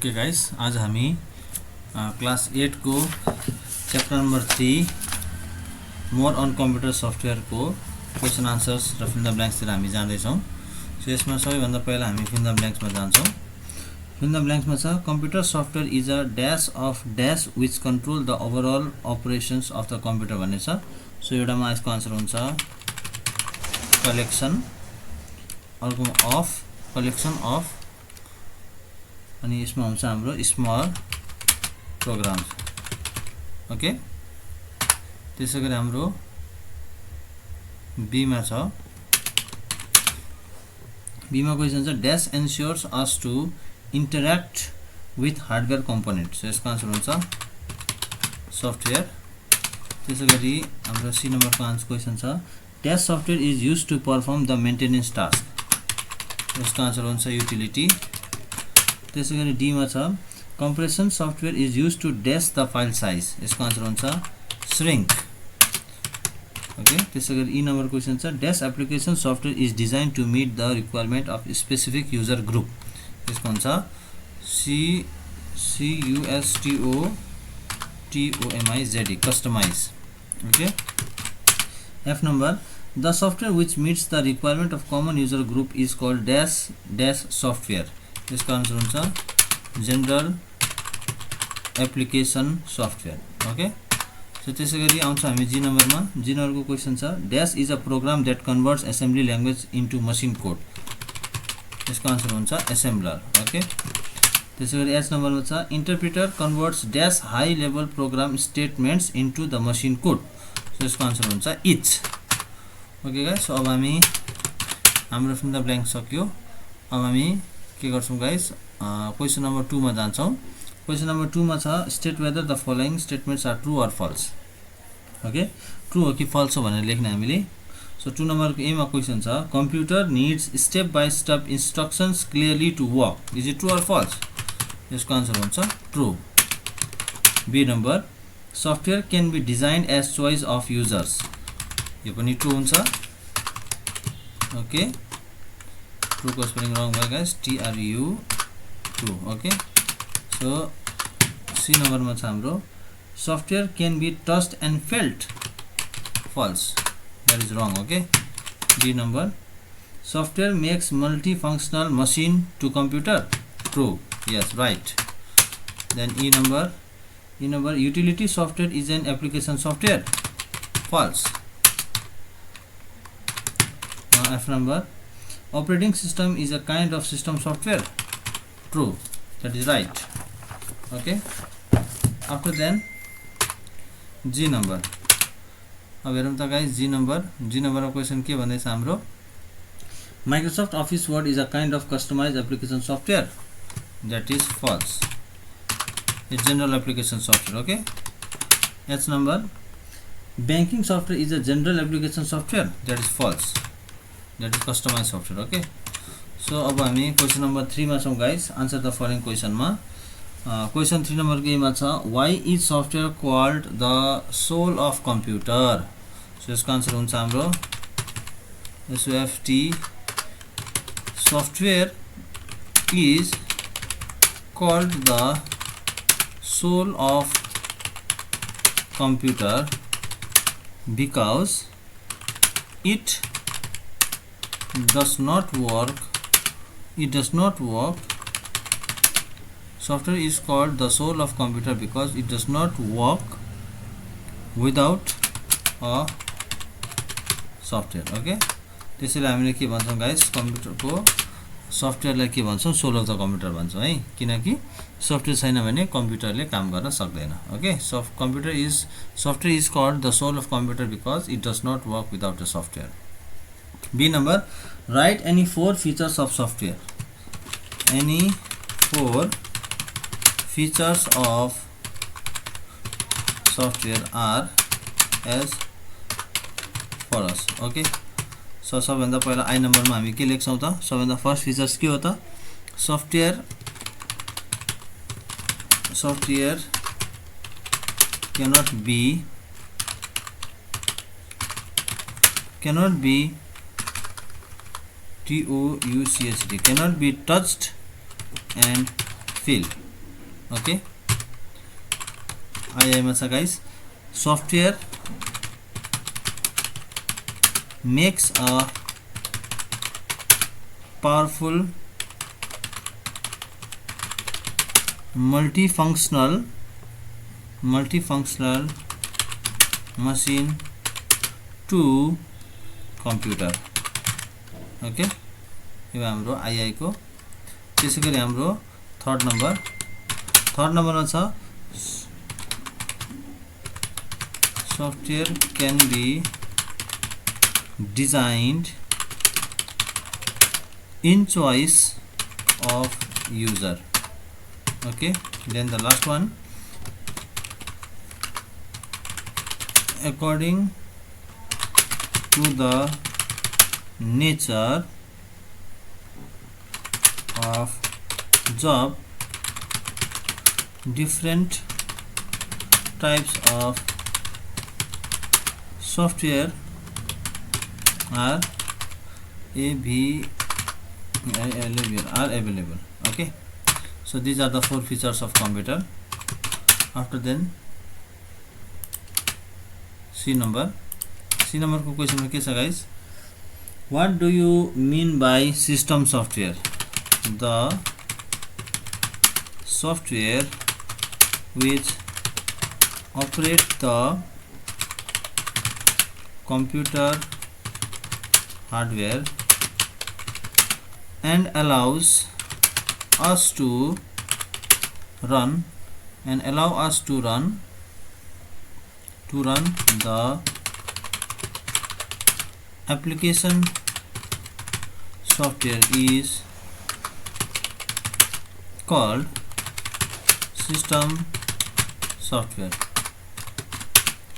Okay guys, आज हामी class 8 को chapter number 3 more on computer software को क्वेश्चन आंसर्स र फिल द ब्लैंक्स तिर हामी जाँदै छौं। सो यसमा सबैभन्दा पहिला हामी फिल द ब्लैंक्स मा जान्छौं। फिल द ब्लैंक्स मा छ computer software is a dash of dash which control the overall operations of the computer भन्ने छ। सो एउटामा यसको आन्सर हुन्छ कलेक्सन, अर्कोमा अफ कलेक्सन अफ, अनि यसमा हुन्छ हाम्रो स्मल प्रोग्राम्स। ओके, त्यसैगरी हाम्रो बी मा छ, बी मा क्वेशन छ dash ensures us to interact with hardware component. So यसको आन्सर हुन्छ सफ्टवेयर। त्यसैगरी हाम्रो सी नम्बर को आन्सर क्वेशन छ dash software is used to perform the maintenance task. यसको आन्सर हुन्छ युटिलिटी। त्यसैगरी डी मा छ compression software is used to dash the file size. यसको आन्सर हुन्छ श्रिंक। ओके, त्यसैगरी ई नम्बर क्वेशन छ dash application software is designed to meet the requirement of specific user group. यसको हुन्छ CUSTOMIZE customize. Okay, F number the software which meets the requirement of common user group is called dash dash software. यसको answer हुन्छ general application software. Okay, so त्यसैगरी आउँछ हामी G नम्बरमा। G नम्बरको question छ dash is a program that converts assembly language into machine code. यसको answer हुन्छ एसेम्बलर। ओके, त्यसैगरी एच नम्बरमा छ interpreter converts dash high level program statements into the machine code. So यसको आन्सर हुन्छ इच। ओके गाइस, सो अब हामी हाम्रो फिल द ब्ल्याङ्क सक्यो। अब हामी के गर्छौं गाइस, क्वेशन नम्बर 2 मा जान्छौं। क्वेशन नम्बर 2 मा छ state whether the following statements are true or false. Okay, true हो कि फल्स हो भनेर लेख्ने हामीले। सो 2 नम्बर को ए मा क्वेशन छ computer needs step by step instructions clearly to work. Is it true or false? यसको आन्सर हुन्छ true. B number software can be designed as choice of users. यो पनि ट्रू हुन्छ। ओके, ट्रू को spelling wrong भयो guys, TRU true. Okay, so C number में हाम्रो software can be touched and felt. False, that is wrong. Okay, D number software makes multi functional machine two computer. True, yes, right. Then E number utility software is an application software. False. F number operating system is a kind of system software. True, that is right. Okay, after then G number। अब हेरौँ त guys G number question के भन्दैछ हाम्रो Microsoft Office Word is a kind of customized application software. That is false. It's general application software. Okay, H number banking software is a general application software. That is false. That is customized software. Okay, so अब हामी question number 3 मा छौं guys. Answer the following question मा question 3 number के मा छ why is software called the soul of computer. So यसको answer हुन्छ हाम्रो SOFT software is called the soul of computer because it does not work. Software is called the soul of computer because it does not work without a software. Okay, त्यसैले हामीले के भन्छौं guys, computer को सफ्टवेयरलाई के भन्छौं, sole of the computer भन्छौं है, किनकि software छैन भने कम्प्युटरले काम गर्न सक्दैन। Okay, software is called the soul of computer because it does not work without a software. B number write any 4 features of software. Any 4 features of software are as follows. Okay, so सबभन्दा पहिला I number मा हामी के लेख्छौं त, सबभन्दा first features के हो त software cannot be TOUCHD cannot be touched and filled. Okay II मा छ guys software makes a powerful multifunctional machine to computer okay यो हाम्रो II को त्यसैगरी हाम्रो थर्ड नम्बरमा छ software can be designed in choice of user. Okay, then the last one, according to the nature of job, different types of software are available. Okay, so these are the 4 features of computer. After then C number को question में के छ guys, what do you mean by system software? The software which operate the computer hardware and allow us to run the application software is called system software.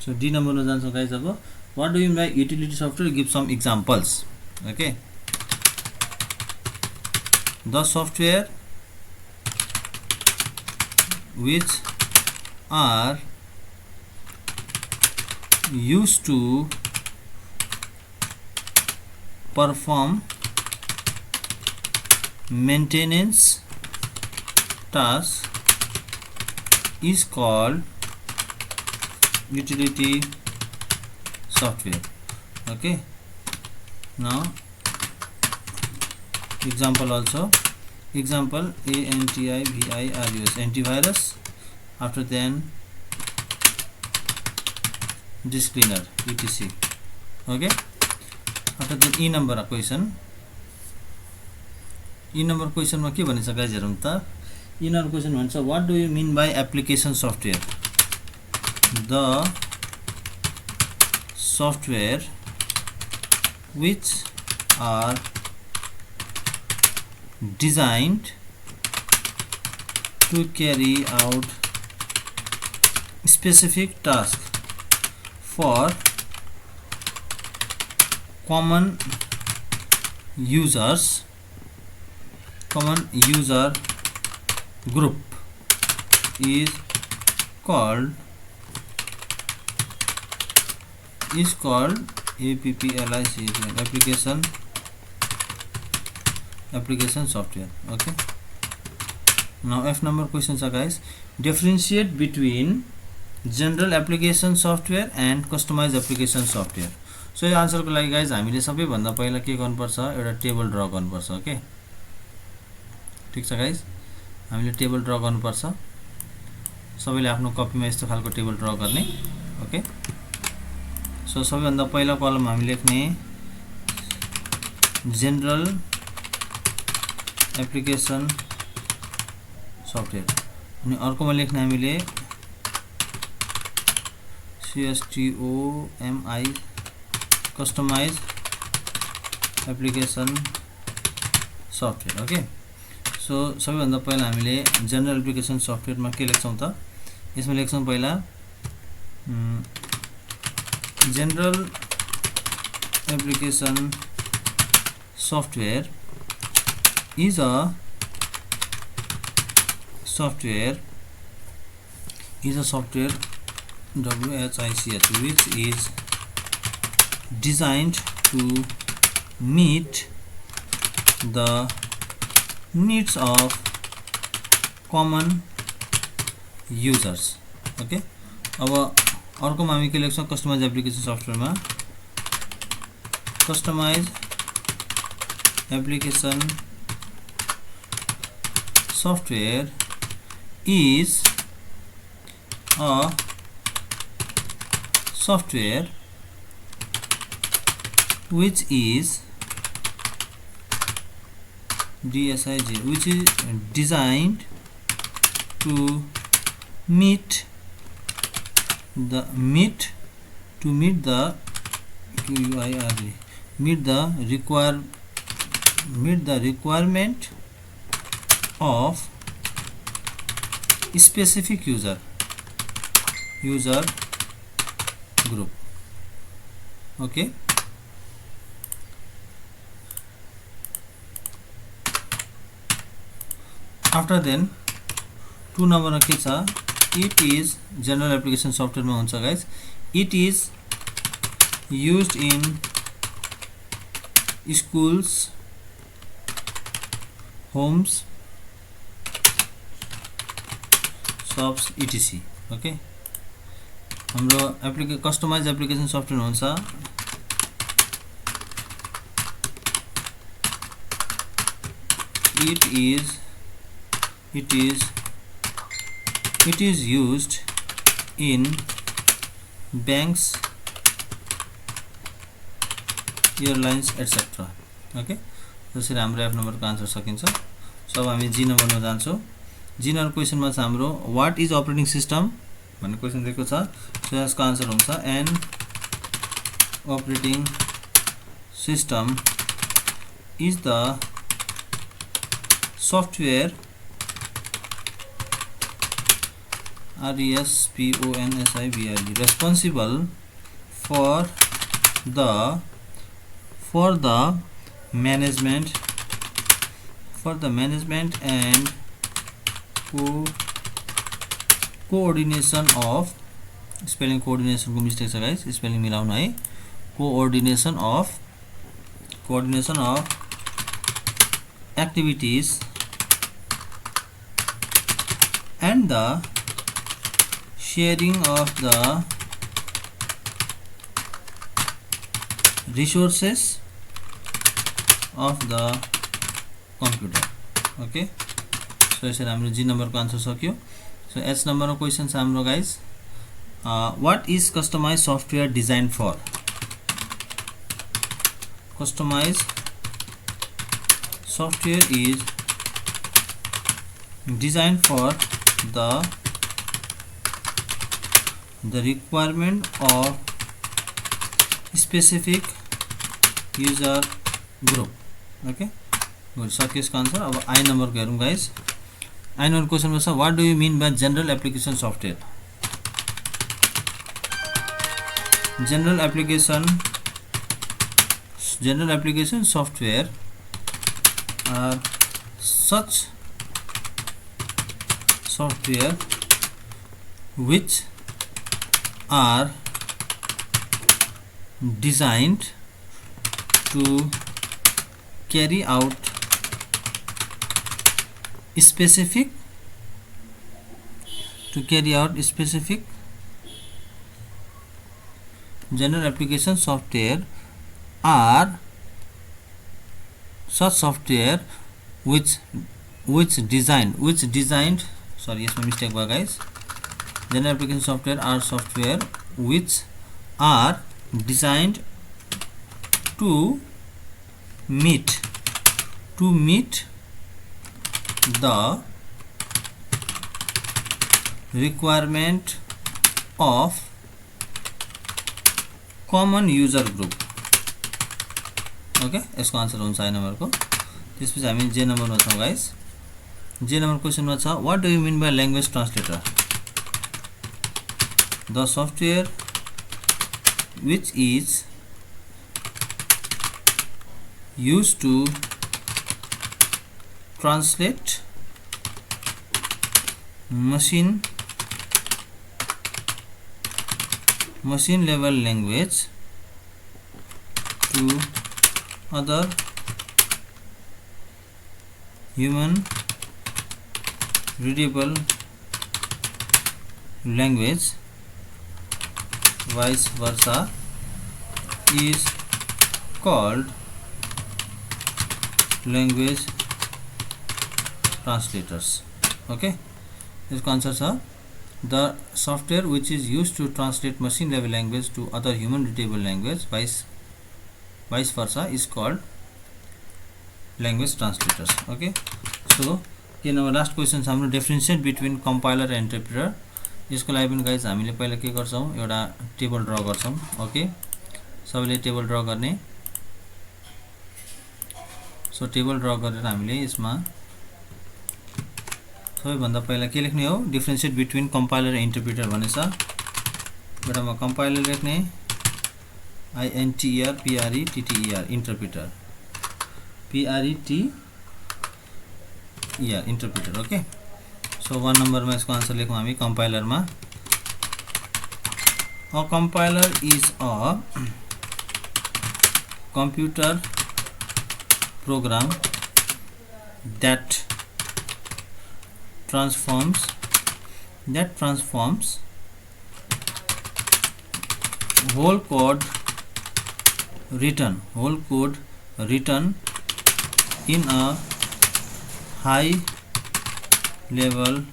So D number मा जान्छौं guys. अब what do you mean by utility software? Give some examples. Okay, the software which are used to perform maintenance tasks is called utility software. Okay, now example also. Example ANTIVIRUS, antivirus. After then disk cleaner, etc. Okay, after then E number question. E number question मा के भनिन्छ guys हेरौँ त. E number question भन्छ what do you mean by application software? The software which are designed to carry out specific tasks for common user group is called application software. Okay, now F number questions are guys, differentiate between general application software and customized application software. So यो answer को लागि guys हामीले सबैभन्दा पहिला के गर्नुपर्छ, एउटा table draw गर्नुपर्छ. ओके, ठीक छ गाइज, हामीले टेबल ड्रा गर्नुपर्छ. सबैले आफ्नो कपीमा यस्तो खालको टेबल ड्रा गर्ने. ओके, सो सबैभन्दा पहिला कलम हामी लेख्ने जनरल एप्लिकेसन सफ्टवेयर अनि अर्कोमा लेख्ने हामीले CSTOMI customize application software. Okay, so सबैभन्दा पहिला हामीले जनरल एप्लिकेसन सफ्टवेयरमा के लेख्छौं त, यसमा लेख्छौं पहिला general application software is a software WHICH which is designed to meet the needs of common users. Okay, अब अर्कोमा हामी के लेख्छौँ कस्टमाइज एप्लिकेसन सफ्टवेयरमा customize application software is a software which is which is designed to meet the requirement of specific user group. Okay, after then 2 number के छ, it is general application software मा हुन्छ guys. It is used in schools, homes, shops, etc. Okay, हाम्रो customize application software हुन्छ it is used in banks, airlines, etc. Okay, त्यसरी हाम्रो F नम्बरको answer सकिन्छ। सो अब हामी जी नम्बरमा जान्छौँ। जी नम्बर क्वेसनमा छ हाम्रो व्हाट इज अपरेटिङ सिस्टम भन्ने क्वेसन दिएको छ। सो यसको आन्सर हुन्छ an operating system is the software RESPONSIBLE responsible for the management and coordination of spelling coordination को मिस्टेक छ गाइस, स्पेलिङ मिलाउनु है। coordination of activities and the sharing of the resources of the computer. Okay, so यसरी हाम्रो जी नम्बरको answer सक्यो। So H नम्बरको question छ हाम्रो guys what is customize software design for. Customize software is design for the requirement of specific user group. Okay, good, सक्यो यसको answer. अब आई नम्बरको हेरौँ गाइस। आई नम्बर क्वेसनमा छ what do you mean by general application software. General application software are such software which are designed to carry out specific general application software are such software which designed sorry यसमा mistake भयो guys. General application software are software which are designed to meet the requirement of common user group. Okay, यसको answer हुन्छ I नम्बरको। त्यसपछि हामी जे नम्बरमा छौँ गाइस। जे नम्बर क्वेसनमा छ what do you mean by language translator. The software which is used to translate machine level language to other human readable language vice versa is called language translators. Okay, यसको answer छ the software which is used to translate machine level language to other human readable language vice versa is called language translators. Okay, so here our last question हाम्रो differentiate between compiler and interpreter. यसको लागि पनि guys हामीले पहिला के गर्छौं, एउटा table draw गर्छौं. ओके, सबैले टेबल ड्रा गर्ने. सो टेबल ड्रा गरेर हामीले यसमा सबैभन्दा पहिला के लेख्ने हो, डिफरेन्शिएट बिट्विन कम्पाइलर र इन्टरप्रिटर भनेछ. एउटामा कम्पाइलर लेख्ने INTER PRETTER interpreter PRETTER interpreter. Okay, so 1 नम्बरमा यसको आन्सर लेखौँ हामी कम्पाइलरमा. A compiler is a computer program that transforms whole code written in a high level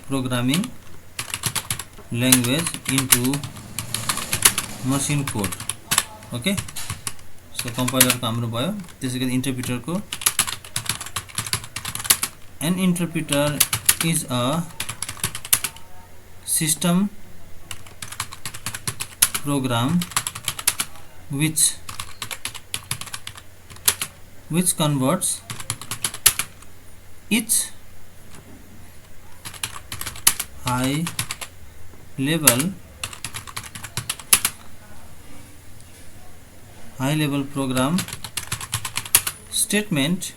programming language into machine code. Okay, so compiler को हाम्रो भयो. त्यसैगरी interpreter को, an interpreter is a system program which converts each high level program statement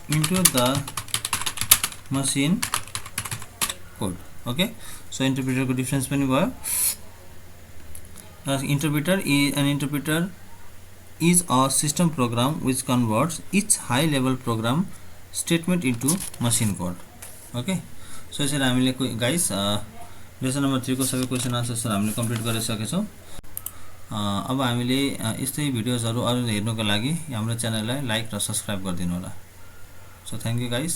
into the machine code. Okay, so interpreter को difference पनि भयो. An interpreter is a system program which converts each high level program statement into machine code. Okay, so यसरी हामीले guys lesson number 3 को सबै question answers हामीले complete गरिसकेछौं. अब हामीले यस्तै भिडियोजहरु अरु हेर्नको लागि हाम्रो च्यानललाई लाइक र सब्स्क्राइब गरिदिनु होला. So thank you guys.